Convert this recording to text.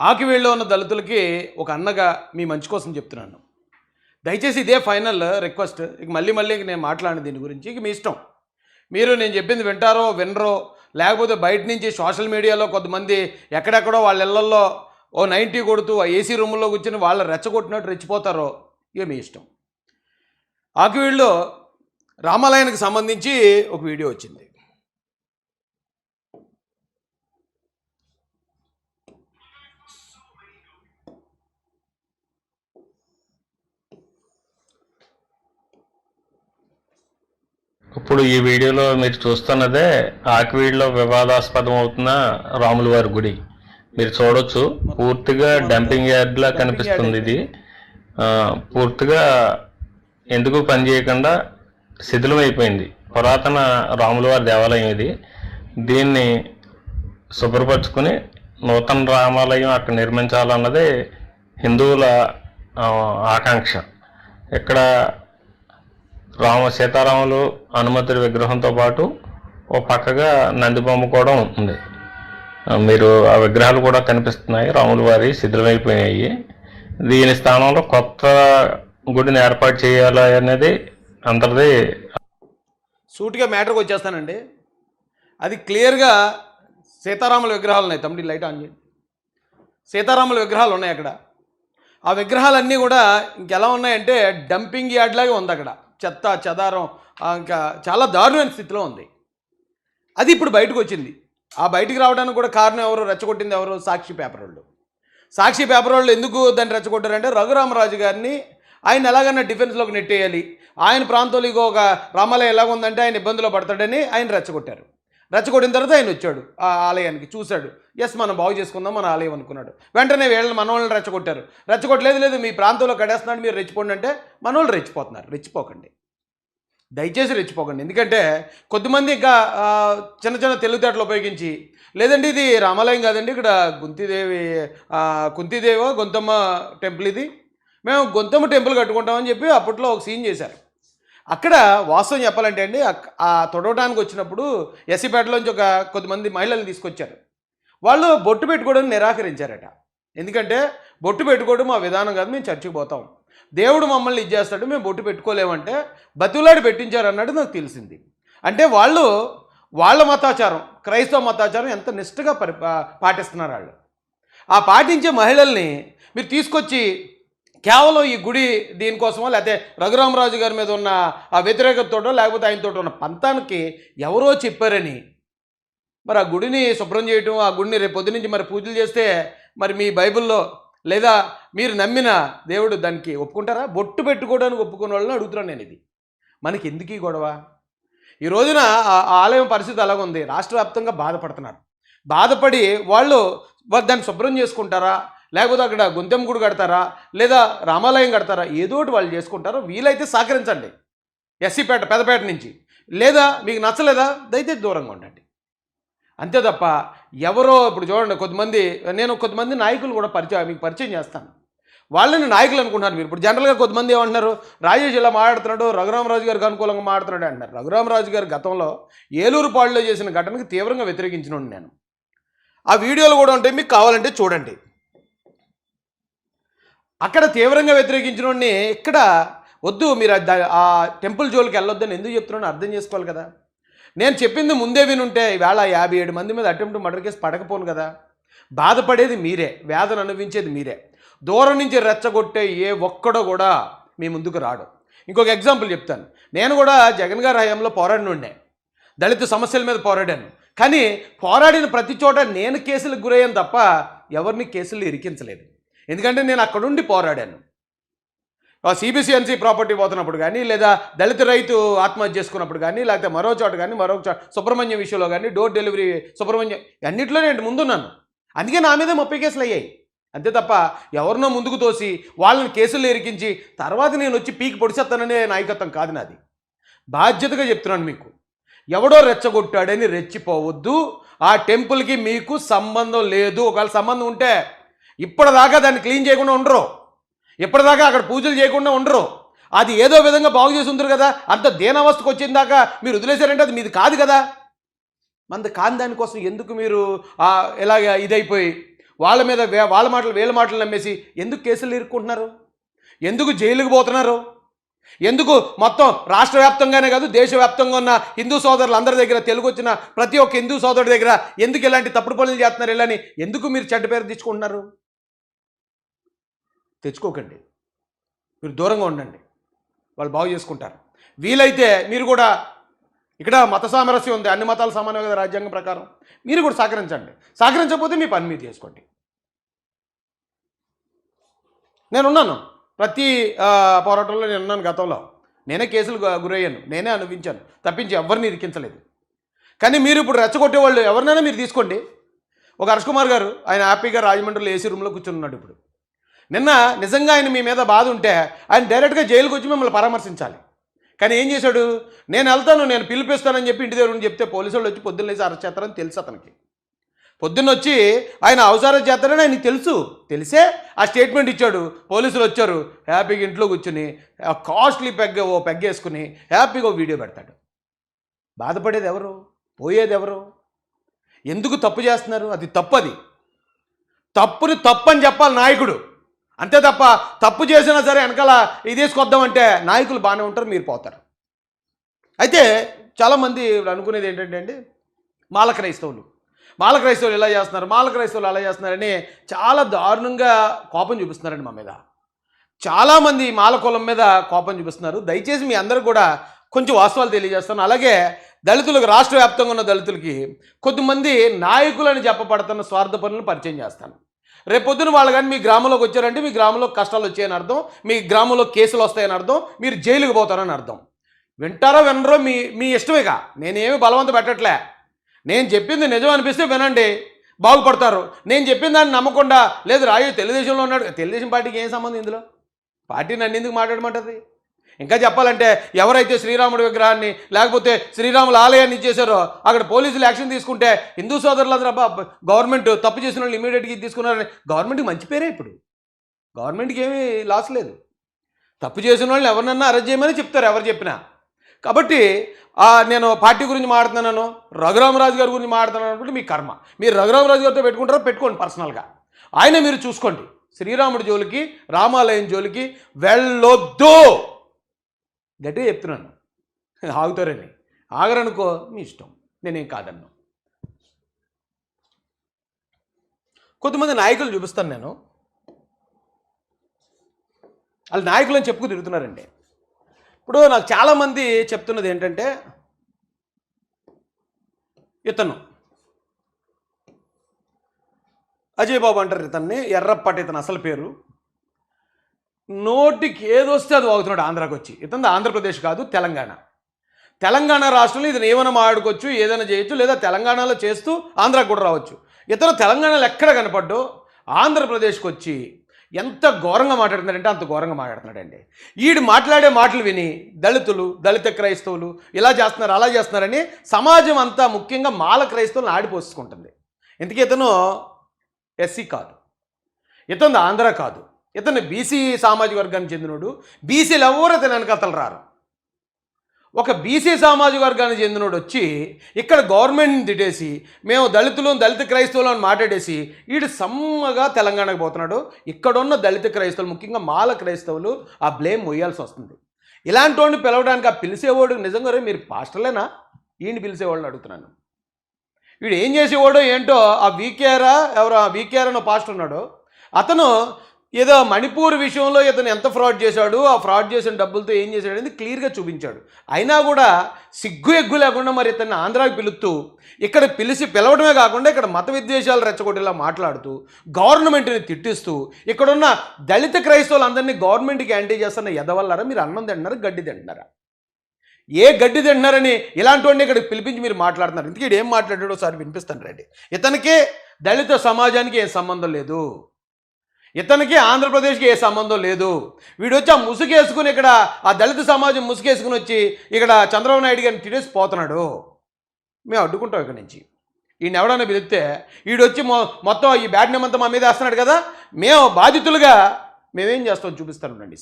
ఆకివీడులో ఉన్న దళితులకి ఒక అన్నగా మీ మంచి కోసం చెప్తున్నాను. దయచేసి ఇదే ఫైనల్ రిక్వెస్ట్. ఇక మళ్ళీ నేను మాట్లాడిన దీని గురించి ఇక మీ ఇష్టం. మీరు నేను చెప్పింది వింటారో వినరో, లేకపోతే బయట నుంచి సోషల్ మీడియాలో కొంతమంది ఎక్కడెక్కడో వాళ్ళ ఇళ్లల్లో ఓ 90 కొడుతూ ఆ ఏసీ రూముల్లో కూర్చొని వాళ్ళు రెచ్చగొట్టినట్టు రెచ్చిపోతారో ఇక మీ ఇష్టం. ఆకివీడులో రామాలయానికి సంబంధించి ఒక వీడియో వచ్చింది. ఇప్పుడు ఈ వీడియోలో మీరు చూస్తున్నదే ఆకివీడులో వివాదాస్పదం అవుతున్న రాముల వారి గుడి. మీరు చూడొచ్చు, పూర్తిగా డంపింగ్ యార్డ్లా కనిపిస్తుంది. ఇది పూర్తిగా ఎందుకు పనిచేయకుండా శిథిలమైపోయింది. పురాతన రాముల వారి దేవాలయం ఇది. దీన్ని శుభ్రపరచుకుని నూతన రామాలయం అక్కడ నిర్మించాలన్నదే హిందువుల ఆకాంక్ష. ఇక్కడ సీతారాములు హనుమంతుడి విగ్రహంతో పాటు ఓ పక్కగా నందిబొమ్మ కూడా ఉంటుంది. మీరు ఆ విగ్రహాలు కూడా కనిపిస్తున్నాయి. రాముల వారి శిథిలమైపోయినాయి. దీని స్థానంలో కొత్త గుడిని ఏర్పాటు చేయాలి అనేది అందరిది. సూటిగా మ్యాటర్కి వచ్చేస్తానండి. అది క్లియర్గా సీతారాముల విగ్రహాలు ఉన్నాయి. తమ్ముడి లైట్ ఆన్ చేయండి. సీతారాముల విగ్రహాలు ఉన్నాయి అక్కడ. ఆ విగ్రహాలన్నీ కూడా ఇంకెలా ఉన్నాయంటే డంపింగ్ యార్డ్ లాగే ఉంది. అక్కడ చెత్త చెదారం ఇంకా చాలా దారుణమైన స్థితిలో ఉంది. అది ఇప్పుడు బయటకు వచ్చింది. ఆ బయటికి రావడానికి కూడా కారణం ఎవరు, రెచ్చగొట్టింది ఎవరు? సాక్షి పేపర్ వాళ్ళు. సాక్షి పేపర్ వాళ్ళు ఎందుకు దాన్ని రెచ్చగొట్టారంటే రఘురామరాజు గారిని ఆయన ఎలాగైనా డిఫెన్స్లోకి నెట్టేయాలి, ఆయన ప్రాంతంలో ఒక రామాలయం ఎలాగ ఉందంటే ఆయన ఇబ్బందులో పడతాడని ఆయన రెచ్చగొట్టారు. రెచ్చగొట్టిన తర్వాత ఆయన వచ్చాడు ఆ ఆలయానికి, చూశాడు, ఎస్ మనం బాగు చేసుకుందాం మన ఆలయం అనుకున్నాడు. వెంటనే మన వాళ్ళని రెచ్చగొట్టారు. రెచ్చగొట్టలేదు మీ ప్రాంతంలో కడేస్తున్నాడు మీరు రెచ్చిపోండి అంటే మన వాళ్ళు రెచ్చిపోతున్నారు. రెచ్చిపోకండి, దయచేసి రెచ్చిపోకండి. ఎందుకంటే కొద్దిమంది ఇంకా చిన్న చిన్న తెలివితేటలు ఉపయోగించి, లేదండి ఇది రామాలయం కాదండి, ఇక్కడ కుంతీదేవో గొంతమ్మ టెంపుల్, ఇది మేము గొంతమ్మ టెంపుల్ కట్టుకుంటామని చెప్పి అప్పట్లో ఒక సీన్ చేశారు. అక్కడ వాస్తవం చెప్పాలంటే అండి, ఆ తొడవడానికి వచ్చినప్పుడు ఎస్సీపేటలోంచి కొద్దిమంది మహిళలు తీసుకొచ్చారు. వాళ్ళు బొట్టు పెట్టుకోవడం నిరాకరించారట. ఎందుకంటే బొట్టు పెట్టుకోవడం మా విధానం కాదు, మేము చర్చికి పోతాం, దేవుడు మమ్మల్ని ఇచ్చేస్తాడు, మేము బొట్టు పెట్టుకోలేమంటే బతులాడి పెట్టించారు అన్నట్టు నాకు తెలిసింది. అంటే వాళ్ళ మతాచారం, క్రైస్తవ మతాచారం ఎంత నిష్ఠగా పాటిస్తున్నారు వాళ్ళు. ఆ పాటించే మహిళల్ని మీరు తీసుకొచ్చి కేవలం ఈ గుడి దీనికోసమో, లేకపోతే రఘురామరాజు గారి మీద ఉన్న ఆ వ్యతిరేకతతో, లేకపోతే ఆయనతో ఉన్న పంతానికి ఎవరో చెప్పారని మరి ఆ గుడిని శుభ్రం చేయటం, ఆ గుడిని రేపు పొద్దు నుంచి మరి పూజలు చేస్తే మరి మీ బైబిల్లో లేదా మీరు నమ్మిన దేవుడు దానికి ఒప్పుకుంటారా? బొట్టు పెట్టుకోవడానికి ఒప్పుకునే వాళ్ళని అడుగుతున్నాను నేను. ఇది మనకి ఎందుకు ఈ గొడవ? ఈ రోజున ఆ ఆలయం పరిస్థితి అలాగుంది. రాష్ట్ర వ్యాప్తంగా బాధపడుతున్నారు. బాధపడి వాళ్ళు దాన్ని శుభ్రం చేసుకుంటారా, లేకపోతే అక్కడ గొంతెమ్మ గుడి కడతారా, లేదా రామాలయం కడతారా, ఏదోటి వాళ్ళు చేసుకుంటారో. వీలైతే సహకరించండి ఎస్సీపేట పెద్దపేట నుంచి. లేదా మీకు నచ్చలేదా దయచేసి దూరంగా ఉండండి, అంతే తప్ప ఎవరో ఇప్పుడు చూడండి కొంతమంది నాయకులు కూడా మీకు పరిచయం చేస్తాను. వాళ్ళని నాయకులు అనుకుంటున్నారు మీరు. ఇప్పుడు జనరల్గా కొంతమంది ఏమంటున్నారు, రాజేష్ ఇలా మాట్లాడుతున్నాడు, రఘురామరాజు గారికి అనుకూలంగా మాట్లాడుతున్నాడు అంటున్నారు. రఘురామరాజు గారు గతంలో ఏలూరుపాడులో చేసిన ఘటనకి తీవ్రంగా వ్యతిరేకించిన నేను. ఆ వీడియోలు కూడా ఉంటాయి, మీకు కావాలంటే చూడండి. అక్కడ తీవ్రంగా వ్యతిరేకించిన ఇక్కడ వద్దు, మీరు ఆ టెంపుల్ జోలికి వెళ్ళొద్దని ఎందుకు చెప్తున్నాను అర్థం చేసుకోవాలి కదా. నేను చెప్పింది ముందే వినుంటే ఈవేళ 57 మంది మీద అటెంప్ట్ మర్డర్ కేసు పడకపోను కదా. బాధపడేది మీరే, వేదన అనుభవించేది మీరే. దూరం నుంచి రెచ్చగొట్టే ఏ ఒక్కడో కూడా మీ ముందుకు రాడు. ఇంకొక ఎగ్జాంపుల్ చెప్తాను. నేను కూడా జగన్ గారి హయాంలో పోరాడినుండే, దళిత సమస్యల మీద పోరాడాను. కానీ పోరాడిన ప్రతి చోట నేను కేసులకు గురయ్యాను తప్ప ఎవరిని కేసులు ఇరికించలేదు. ఎందుకంటే నేను అక్కడుండి పోరాడాను. సిబిసిఎన్సి ప్రాపర్టీ పోతున్నప్పుడు కానీ, లేదా దళిత రైతు ఆత్మహత్య చేసుకున్నప్పుడు కానీ, లేకపోతే మరో చోట కానీ, సుబ్రహ్మణ్యం విషయంలో కానీ, డోర్ డెలివరీ సుబ్రహ్మణ్యం అన్నింటిలో నేను ముందున్నాను. అందుకే నా మీద 30 కేసులు అయ్యాయి. అంతే తప్ప ఎవరినో ముందుకు తోసి వాళ్ళని కేసులు ఇరికించి తర్వాత నేను వచ్చి పీకి పొడిచేస్తాననే నాయకత్వం కాదు నాది. బాధ్యతగా చెప్తున్నాను మీకు. ఎవడో రెచ్చగొట్టాడని రెచ్చిపోవద్దు. ఆ టెంపుల్కి మీకు సంబంధం లేదు. ఒకవేళ సంబంధం ఉంటే ఇప్పటిదాకా దాన్ని క్లీన్ చేయకుండా ఉండరు, ఇప్పటిదాకా అక్కడ పూజలు చేయకుండా ఉండరు. అది ఏదో విధంగా బాగు చేసి ఉంటారు కదా. అంత దీనావస్థకు వచ్చిన దాకా మీరు వదిలేశారంటే అది మీది కాదు కదా. మనది కాని దానికోసం ఎందుకు మీరు ఇలాగ ఇదైపోయి వాళ్ళ మీద వాళ్ళ మాటలు వీళ్ళ మాటలు నమ్మేసి ఎందుకు కేసులు ఇరుక్కుంటున్నారు? ఎందుకు జైలుకు పోతున్నారు? ఎందుకు మొత్తం రాష్ట్ర వ్యాప్తంగానే కాదు దేశవ్యాప్తంగా ఉన్న హిందూ సోదరులు అందరి దగ్గర, తెలుగు వచ్చిన ప్రతి ఒక్క హిందూ సోదరుడి దగ్గర ఎందుకు ఇలాంటి తప్పుడు పనులు చేస్తున్నారు? ఇలాని ఎందుకు మీరు చెడ్డ పేరు తెచ్చుకుంటున్నారు? తెచ్చుకోకండి, మీరు దూరంగా ఉండండి, వాళ్ళు బాగు చేసుకుంటారు. వీలైతే మీరు కూడా, ఇక్కడ మత సామరస్యం ఉంది, అన్ని మతాలు సమానం కదా రాజ్యాంగం ప్రకారం, మీరు కూడా సహకరించండి. సహకరించకపోతే మీ పని మీరు చేసుకోండి. నేనున్నాను, ప్రతి పోరాటంలో నేనున్నాను. గతంలో నేనే కేసులు గురయ్యాను, నేనే అనుభవించాను, తప్పించి ఎవరిని ఇరికించలేదు. కానీ మీరు ఇప్పుడు రెచ్చగొట్టేవాళ్ళు ఎవరినైనా మీరు తీసుకోండి. ఒక హర్ష్ కుమార్ గారు, ఆయన హ్యాపీగా రాజమండ్రిలో ఏసీ రూమ్లో కూర్చుని ఉన్నాడు. ఇప్పుడు నిన్న నిజంగా ఆయన మీ మీద బాధ ఉంటే ఆయన డైరెక్ట్గా జైలుకి వచ్చి మిమ్మల్ని పరామర్శించాలి. కానీ ఏం చేశాడు? నేను వెళ్తాను, నేను పిలిపిస్తానని చెప్పి ఇంటి దగ్గర చెప్తే పోలీసు వాళ్ళు వచ్చి పొద్దున్న లేచి అరెస్ట్ చేస్తారని తెలుసు అతనికి. పొద్దున్న వచ్చి ఆయన అవసరం చేస్తారని ఆయనకి తెలిసే ఆ స్టేట్మెంట్ ఇచ్చాడు. పోలీసులు వచ్చారు, హ్యాపీగా ఇంట్లో కూర్చుని కాస్ట్లీ పెగ్గేసుకుని హ్యాపీగా వీడియో పెడతాడు. బాధపడేది ఎవరు? పోయేది ఎవరు? ఎందుకు తప్పు చేస్తున్నారు? అది తప్పది. తప్పుని తప్పని చెప్పాలి నాయకుడు, అంతే తప్ప తప్పు చేసినా సరే వెనకాల ఇదేసుకొద్దామంటే నాయకులు బాగానే ఉంటారు, మీరు పోతారు. అయితే చాలామంది అనుకునేది ఏంటంటే అండి, మాల క్రైస్తవులు ఇలా చేస్తున్నారు, మాల క్రైస్తవులు అలా చేస్తున్నారని చాలా దారుణంగా కోపం చూపిస్తున్నారండి మా మీద. చాలామంది మాల కులం మీద కోపం చూపిస్తున్నారు. దయచేసి మీ అందరూ కూడా కొంచెం వాస్తవాలు తెలియజేస్తాను. అలాగే దళితులకు, రాష్ట్ర వ్యాప్తంగా ఉన్న దళితులకి కొద్దిమంది నాయకులని చెప్పబడుతున్న స్వార్థ పనులను పరిచయం చేస్తాను. రేపొద్దున వాళ్ళు కానీ మీ గ్రామంలోకి వచ్చారంటే మీ గ్రామంలో కష్టాలు వచ్చాయని అర్థం, మీ గ్రామంలో కేసులు వస్తాయని అర్థం, మీరు జైలుకి పోతారని అర్థం. వింటారో వినరో మీ ఇష్టమేగా, నేనేమి బలవంత పెట్టట్లే. నేను చెప్పింది నిజం అనిపిస్తే వినండి, బాగుపడతారు. నేను చెప్పిన దాన్ని నమ్మకుండా, లేదు రాజు తెలుగుదేశంలో ఉన్నాడు, తెలుగుదేశం పార్టీకి ఏం సంబంధం ఇందులో? పార్టీ నన్ను ఎందుకు మాట్లాడమంటుంది? ఇంకా చెప్పాలంటే ఎవరైతే శ్రీరాముడి విగ్రహాన్ని లేకపోతే శ్రీరాముల ఆలయాన్ని ఇచ్చేశారో అక్కడ పోలీసులు యాక్షన్ తీసుకుంటే హిందూ సోదరులందరూ గవర్నమెంట్ తప్పు చేసిన వాళ్ళు ఇమీడియట్గా తీసుకున్నారని గవర్నమెంట్కి మంచి పేరే. ఇప్పుడు గవర్నమెంట్కి ఏమీ లాస్ లేదు. తప్పు చేసిన వాళ్ళని ఎవరినన్నా అరెస్ట్ చేయమని చెప్తారు ఎవరు చెప్పినా. కాబట్టి నేను పార్టీ గురించి మాట్లాడుతున్నాను, రఘురామరాజు గారి గురించి మాట్లాడుతున్నాను అనుకుంటే మీ కర్మ. మీరు రఘురామరాజు గారితో పెట్టుకుంటారో పెట్టుకోండి పర్సనల్గా, ఆయన మీరు చూసుకోండి. శ్రీరాముడి జోలికి, రామాలయం జోలికి వెళ్ళొద్దు, గట్టిగా చెప్తున్నాను. ఆగుతారని, ఆగరనుకో మీ ఇష్టం, నేనేం కాదన్నా. కొంతమంది నాయకులు చూపిస్తాను నేను, వాళ్ళు నాయకులని చెప్పుకు తిరుగుతున్నారండి. ఇప్పుడు నాకు చాలామంది చెప్తున్నది ఏంటంటే, ఇతను అజయ్ బాబు అంటారు ఇతన్ని, ఎర్రప్పటి ఇతను అసలు పేరు. నోటికి ఏదొస్తే అది వాగుతున్నాడు ఆంధ్రాకి వచ్చి. ఇతను ఆంధ్రప్రదేశ్ కాదు, తెలంగాణ రాష్ట్రంలో ఇతను ఏమైనా మాడుకోవచ్చు, ఏదైనా చేయొచ్చు, లేదా తెలంగాణలో చేస్తూ ఆంధ్రాకి కూడా రావచ్చు. ఇతను తెలంగాణలో ఎక్కడ కనపడ్డో ఆంధ్రప్రదేశ్కి వచ్చి ఎంత ఘోరంగా మాట్లాడుతున్నాడంటే అంత ఘోరంగా మాట్లాడుతున్నాడండి. వీడు మాట్లాడే మాటలు విని దళితులు, దళిత క్రైస్తవులు ఇలా చేస్తున్నారు అలా చేస్తున్నారని సమాజం అంతా, ముఖ్యంగా మాల క్రైస్తవులను ఆడిపోసుకుంటుంది. ఇంతకీ ఇతను ఎస్సీ కాదు, ఇతను ఆంధ్ర కాదు, ఇతను బీసీ సామాజిక వర్గానికి చెందినోడు. బీసీలు ఎవరు ఇతను వెనకతలు రారు. ఒక బీసీ సామాజిక వర్గానికి చెందినోడు వచ్చి ఇక్కడ గవర్నమెంట్ని తిట్టేసి మేము దళితులు, దళిత క్రైస్తవులు అని మాట్లాడేసి వీడు సమ్మగా తెలంగాణకు పోతున్నాడు. ఇక్కడున్న దళిత క్రైస్తవులు, ముఖ్యంగా మాల క్రైస్తవులు ఆ బ్లేమ్ మొయ్యాల్సి వస్తుంది. ఇలాంటి వాడిని పిలవడానికి, ఆ పిలిచేవాడు నిజంగా మీరు పాస్టర్లేనా? ఈయన్ని పిలిచేవాళ్ళని అడుగుతున్నాను. వీడు ఏం చేసేవాడో ఏంటో, ఆ వీకేఆర్ అన్న పాస్టర్ ఉన్నాడు, అతను ఏదో మణిపూర్ విషయంలో ఇతను ఎంత ఫ్రాడ్ చేశాడు, ఆ ఫ్రాడ్ చేసిన డబ్బులతో ఏం చేశాడు అనేది క్లియర్గా చూపించాడు. అయినా కూడా సిగ్గు ఎగ్గు లేకుండా మరి ఇతన్ని ఆంధ్రాకి పిలుస్తూ, ఇక్కడ పిలవడమే కాకుండా ఇక్కడ మత విద్వేషాలు రెచ్చగొట్టేలా మాట్లాడుతూ, గవర్నమెంట్ని తిట్టిస్తూ, ఇక్కడున్న దళిత క్రైస్తవులందరినీ గవర్నమెంట్కి యాంటీ చేస్తున్న ఎదవల్లారా మీరు? అన్నం తింటున్నారా, గడ్డి తింటున్నారా? ఏ గడ్డి తింటున్నారని ఇలాంటి వాడిని ఇక్కడికి పిలిపించి మీరు మాట్లాడుతున్నారు. ఇంతకీ ఏం మాట్లాడాడో ఒకసారి వినిపిస్తాను రండి. ఇతనికి దళిత సమాజానికి ఏ సంబంధం లేదు, ఇతనికి ఆంధ్రప్రదేశ్కి ఏ సంబంధం లేదు. వీడు వచ్చి ఆ ముసుగేసుకుని, ఇక్కడ ఆ దళిత సమాజం ముసుగేసుకుని వచ్చి ఇక్కడ చంద్రబాబు నాయుడు గారిని తినేసి పోతున్నాడు. మేము అడ్డుకుంటాం ఇక్కడి నుంచి. ఈయన ఎవడన్నా పిలిస్తే వీడు వచ్చి మొత్తం ఈ బ్యాడ్ నేమ్ అంతా మా మీద వేస్తున్నాడు కదా, మేము బాధితులుగా మేమేం చేస్తాం చూపిస్తాను రండి.